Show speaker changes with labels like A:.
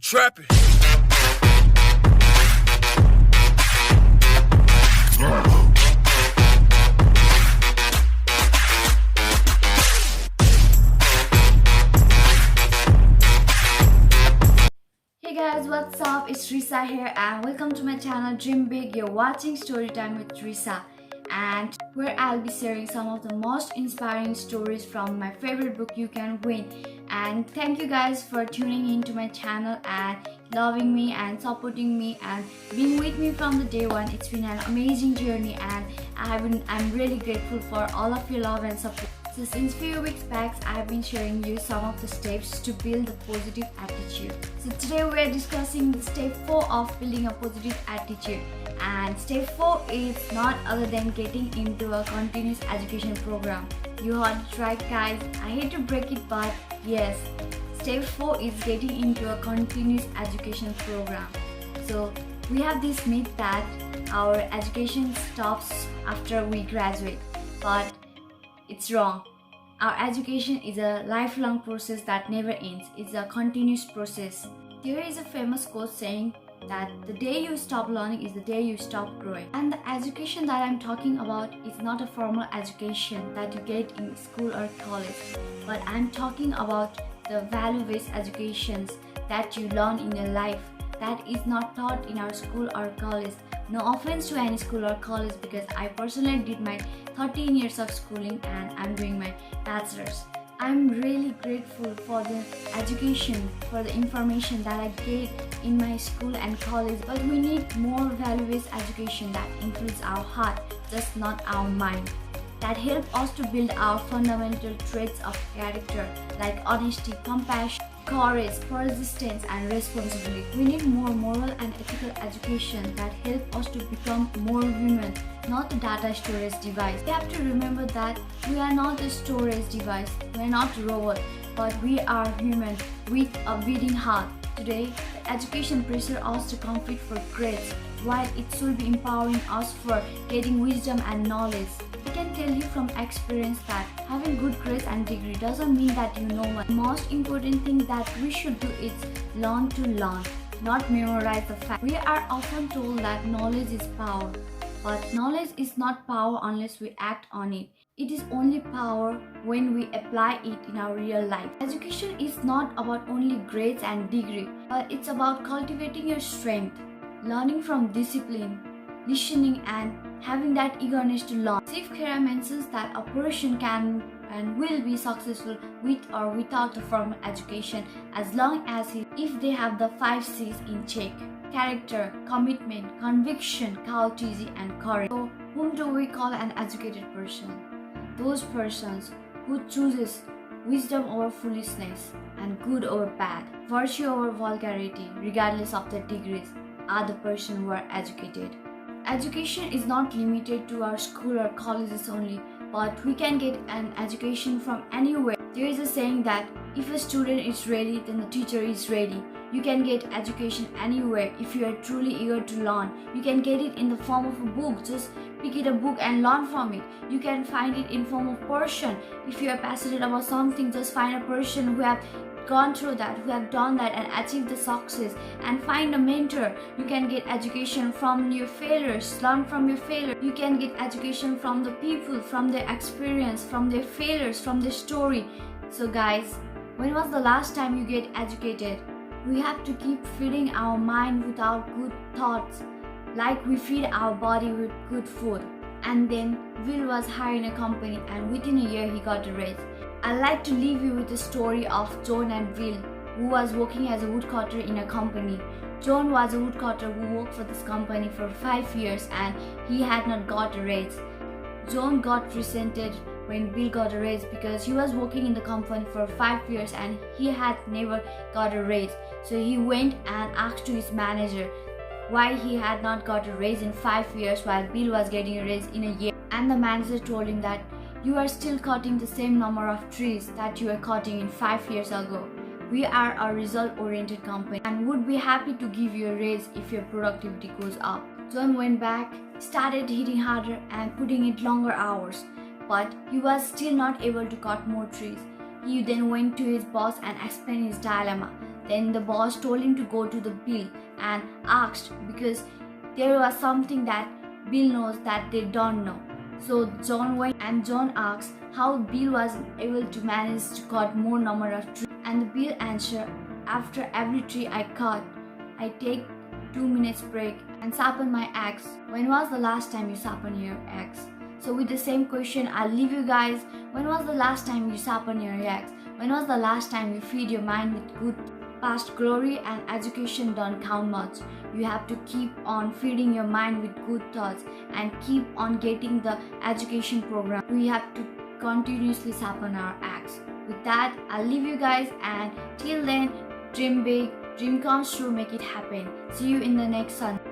A: trapping.
B: Hey guys, what's up? It's Risa here and welcome to my channel Dream Big. You're watching Storytime with Risa, and where I'll be sharing some of the most inspiring stories from my favorite book You Can Win. And thank you guys for tuning into my channel and loving me and supporting me and being with me from the day one. It's been an amazing journey and I'm really grateful for all of your love and support. So since few weeks back, I've been sharing you some of the steps to build a positive attitude. So today we are discussing the step 4 of building a positive attitude. And step 4 is not other than getting into a continuous education program. You heard it right, guys. I hate to break it, but yes, step 4 is getting into a continuous education program. So we have this myth that our education stops after we graduate, but it's wrong. Our education is a lifelong process that never ends. It's a continuous process. There is a famous quote saying that the day you stop learning is the day you stop growing. And the education that I'm talking about is not a formal education that you get in school or college, but I'm talking about the value-based educations that you learn in your life that is not taught in our school or college. No offense to any school or college, because I personally did my 13 years of schooling and I'm doing my bachelor's. I'm really grateful for the education, for the information that I get in my school and college, but we need more value-based education that includes our heart, just not our mind, that help us to build our fundamental traits of character like honesty, compassion, courage, persistence and responsibility. We need more moral and ethical education that help us to become more human, not a data storage device. We have to remember that we are not a storage device, we are not a robot, but we are human with a beating heart. Today, the education pressure us to compete for grades, while it should be empowering us for getting wisdom and knowledge. I can tell you from experience that having good grades and degree doesn't mean that you know what. The most important thing that we should do is learn to learn, not memorize the facts. We are often told that knowledge is power, but knowledge is not power unless we act on it. It is only power when we apply it in our real life. Education is not about only grades and degree, but it's about cultivating your strength, learning from discipline, listening and having that eagerness to learn. Steve Carey mentions that a person can and will be successful with or without a formal education as long as if they have the 5 C's in check: character, commitment, conviction, courtesy and courage. So whom do we call an educated person? Those persons who chooses wisdom over foolishness and good over bad, virtue over vulgarity, regardless of their degrees, are the person who are educated. Education is not limited to our school or colleges only, but we can get an education from anywhere. There is a saying that if a student is ready, then the teacher is ready. You can get education anywhere if you are truly eager to learn. You can get it in the form of a book. Just pick it a book and learn from it. You can find it in form of person. If you are passionate about something, just find a person who have gone through that, who have done that and achieved the success, and find a mentor. You can get education from your failures, learn from your failure. You can get education from the people, from their experience, from their failures, from their story. So guys, when was the last time you get educated? We have to keep feeding our mind with our good thoughts, like we feed our body with good food. And then Will was hired in a company and within a year he got a raise. I'd like to leave you with the story of John and Will, who was working as a woodcutter in a company. John was a woodcutter who worked for this company for 5 years and he had not got a raise. John got resented when Will got a raise because he was working in the company for 5 years and he had never got a raise. So he went and asked to his manager why he had not got a raise in 5 years while Bill was getting a raise in a year. And the manager told him that you are still cutting the same number of trees that you were cutting in 5 years ago. We are a result-oriented company and would be happy to give you a raise if your productivity goes up. John went back, started hitting harder and putting in longer hours, but he was still not able to cut more trees. He then went to his boss and explained his dilemma. Then the boss told him to go to the Bill and asked, because there was something that Bill knows that they don't know. So John went and John asked how Bill was able to manage to cut more number of trees. And the Bill answered, after every tree I cut, I take 2 minutes break and sharpen my axe. When was the last time you sharpened your axe? So with the same question, I'll leave you guys. When was the last time you sharpened your axe? When was the last time you feed your mind with good? Past glory and education don't count much. You have to keep on feeding your mind with good thoughts and keep on getting the education program. We have to continuously sharpen our axe. With that, I'll leave you guys, and till then, dream big, dream comes true, make it happen. See you in the next Sunday.